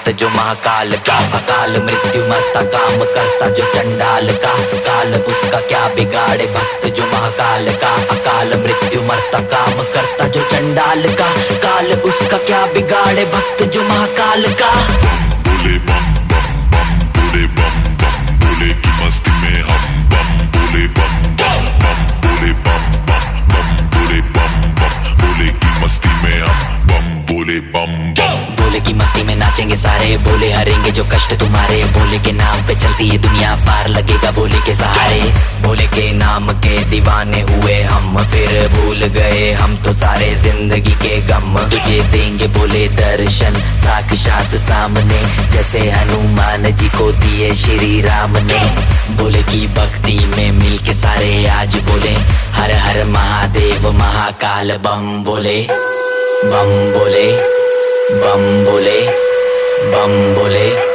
भक्त जो महाकाल का, अकाल मृत्यु मरता काम करता जो चंडाल का, काल उसका क्या बिगाड़े भक्त जो महाकाल का, अकाल मृत्यु मरता काम करता जो चंडाल का, काल उसका क्या बिगाड़े भक्त जो महाकाल का। बोले बम बम बम बोले बम बम बोले की मस्ती में हम बम बोले बम बम बम बोले बम बम बम बोले बम बम बोले की मस्ती में हम बम बोले बम बम। बोले की मस्ती में नाचेंगे सारे, बोले हरेंगे जो कष्ट तुम्हारे, बोले के नाम पे चलती है दुनिया पार लगेगा बोले के सहारे। बोले के नाम के दीवाने हुए हम, फिर भूल गए हम तो सारे जिंदगी के गम। तुझे देंगे बोले दर्शन साक्षात सामने, जैसे हनुमान जी को दिए श्री राम ने। बोले की भक्ति में मिल के सारे आज बोले हर हर महादेव महाकाल बम बोले, बम बोले, बम बोले, बम बोले।